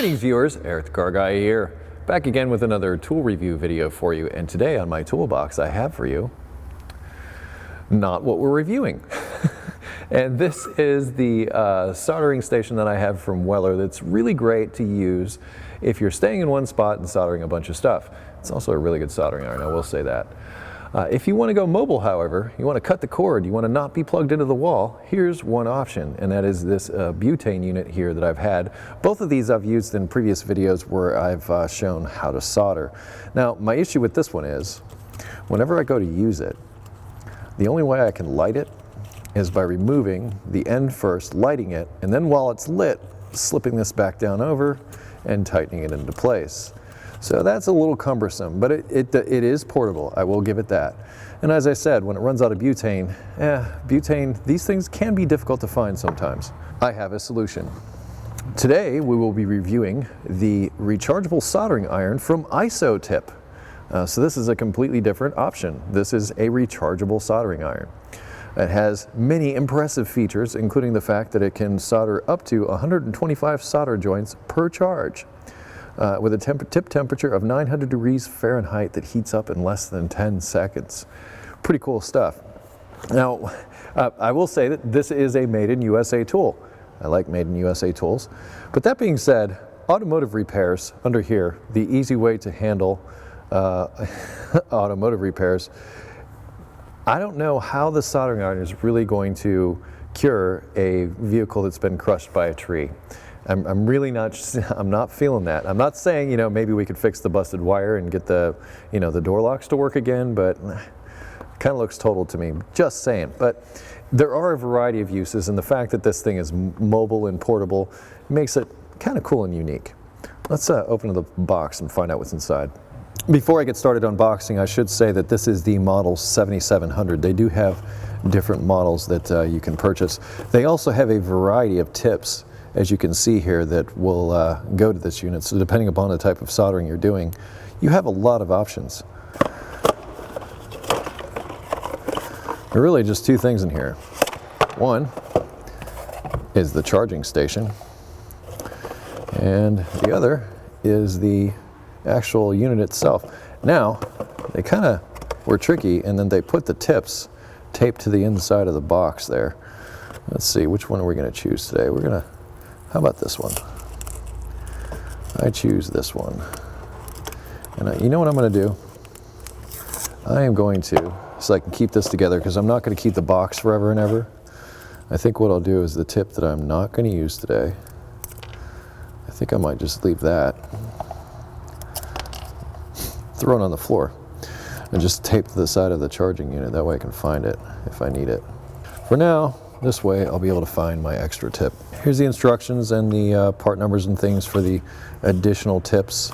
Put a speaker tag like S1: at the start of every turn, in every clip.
S1: Greetings viewers, EricTheCarGuy here, back again with another tool review video for you, and today on my toolbox I have for you not what we're reviewing. And this is the soldering station that I have from Weller that's really great to use if you're staying in one spot and soldering a bunch of stuff. It's also a really good soldering iron, I will say that. If you want to go mobile, however, you want to cut the cord, you want to not be plugged into the wall, here's one option, and that is this butane unit here that I've had. Both of these I've used in previous videos where I've shown how to solder. Now, my issue with this one is, whenever I go to use it, the only way I can light it is by removing the end first, lighting it, and then while it's lit, slipping this back down over and tightening it into place. So that's a little cumbersome, but it is portable, I will give it that. And as I said, when it runs out of butane, these things can be difficult to find sometimes. I have a solution. Today we will be reviewing the rechargeable soldering iron from IsoTip. So this is a completely different option. This is a rechargeable soldering iron. It has many impressive features, including the fact that it can solder up to 125 solder joints per charge. With a tip temperature of 900 degrees Fahrenheit that heats up in less than 10 seconds. Pretty cool stuff. Now, I will say that this is a made in USA tool. I like made in USA tools. But that being said, automotive repairs under here, the easy way to handle automotive repairs, I don't know how the soldering iron is really going to cure a vehicle that's been crushed by a tree. I'm really not, I'm not feeling that. I'm not saying, you know, maybe we could fix the busted wire and get the, you know, the door locks to work again, but it kind of looks total to me, just saying. But there are a variety of uses, and the fact that this thing is mobile and portable makes it kind of cool and unique. Let's open the box and find out what's inside. Before I get started unboxing, I should say that this is the model 7700. They do have different models that you can purchase. They also have a variety of tips, as you can see here, that will go to this unit. So depending upon the type of soldering you're doing, you have a lot of options. There are really just two things in here. One is the charging station, and the other is the actual unit itself. Now, they kind of were tricky, and then they put the tips taped to the inside of the box there. Let's see, which one are we going to choose today? How about this one? I choose this one. And you know what I'm going to do? I am going to, so I can keep this together, because I'm not going to keep the box forever and ever. I think what I'll do is the tip that I'm not going to use today, I think I might just leave that, throw it on the floor, and just tape to the side of the charging unit. That way I can find it if I need it. For now, this way I'll be able to find my extra tip. Here's the instructions and the part numbers and things for the additional tips.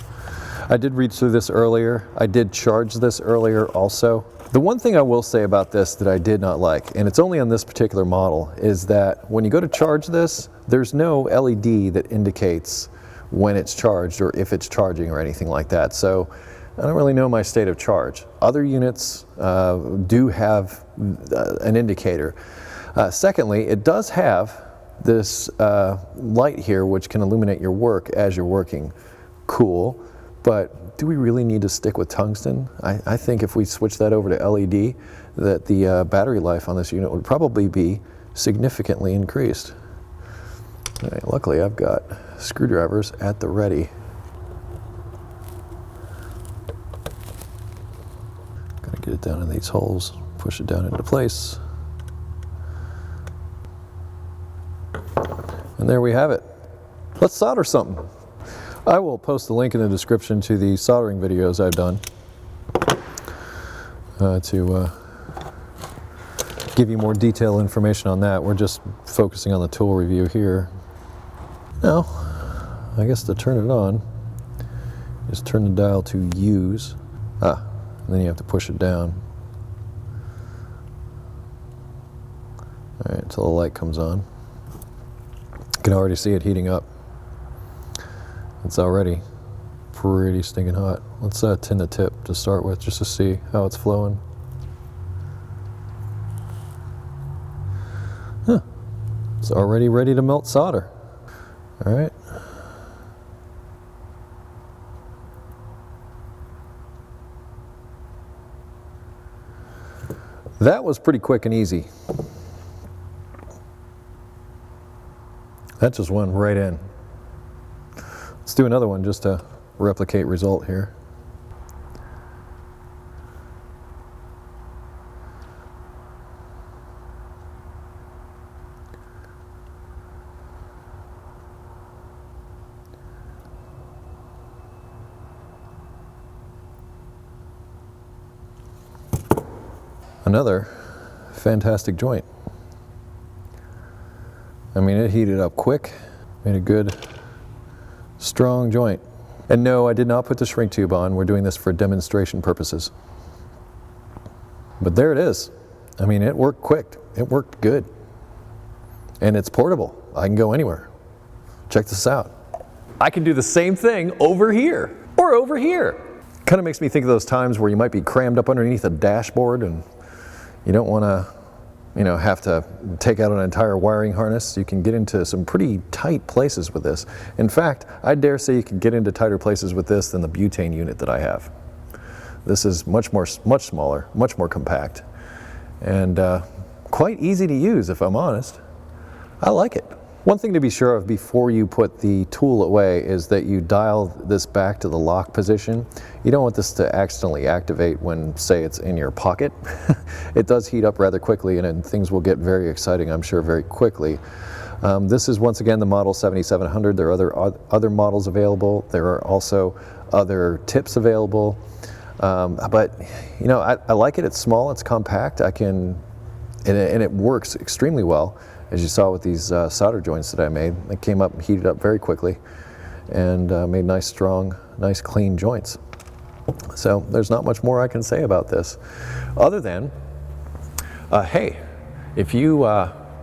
S1: I did read through this earlier. I did charge this earlier also. The one thing I will say about this that I did not like, and it's only on this particular model, is that when you go to charge this, there's no LED that indicates when it's charged or if it's charging or anything like that. So I don't really know my state of charge. Other units do have an indicator. Secondly, it does have this light here which can illuminate your work as you're working. Cool, but do we really need to stick with tungsten? I think if we switch that over to LED, that the battery life on this unit would probably be significantly increased. All right, luckily I've got screwdrivers at the ready. Gotta get it down in these holes, push it down into place. And there we have it. Let's solder something. I will post a link in the description to the soldering videos I've done to give you more detailed information on that. We're just focusing on the tool review here. Now, I guess to turn it on, just turn the dial to use. And then you have to push it down. All right, until the light comes on. You can already see it heating up. It's already pretty stinking hot. Let's tin the tip to start with, just to see how it's flowing. It's already ready to melt solder. All right. That was pretty quick and easy. That just went right in. Let's do another one just to replicate result here. Another fantastic joint. I mean, it heated up quick, made a good, strong joint. And no, I did not put the shrink tube on. We're doing this for demonstration purposes. But there it is. I mean, it worked quick. It worked good. And it's portable. I can go anywhere. Check this out. I can do the same thing over here or over here. Kind of makes me think of those times where you might be crammed up underneath a dashboard and you don't want to, have to take out an entire wiring harness. You can get into some pretty tight places with this. In fact, I dare say you can get into tighter places with this than the butane unit that I have. This is much smaller, much more compact, and quite easy to use, if I'm honest. I like it. One thing to be sure of before you put the tool away is that you dial this back to the lock position. You don't want this to accidentally activate when, say, it's in your pocket. It does heat up rather quickly, and things will get very exciting, I'm sure, very quickly. This is, once again, the model 7700. There are other models available. There are also other tips available. But, I like it. It's small, it's compact. And it works extremely well. As you saw with these solder joints that I made, they came up and heated up very quickly and made nice, strong, nice, clean joints. So there's not much more I can say about this other than, hey, if you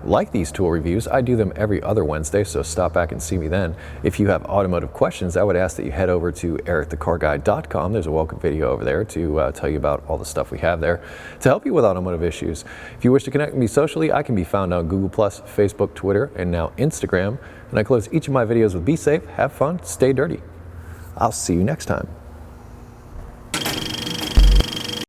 S1: like these tool reviews, I do them every other Wednesday, so stop back and see me then. If you have automotive questions, I would ask that you head over to EricTheCarGuy.com. There's a welcome video over there to tell you about all the stuff we have there to help you with automotive issues. If you wish to connect with me socially, I can be found on Google+, Facebook, Twitter, and now Instagram. And I close each of my videos with be safe, have fun, stay dirty. I'll see you next time.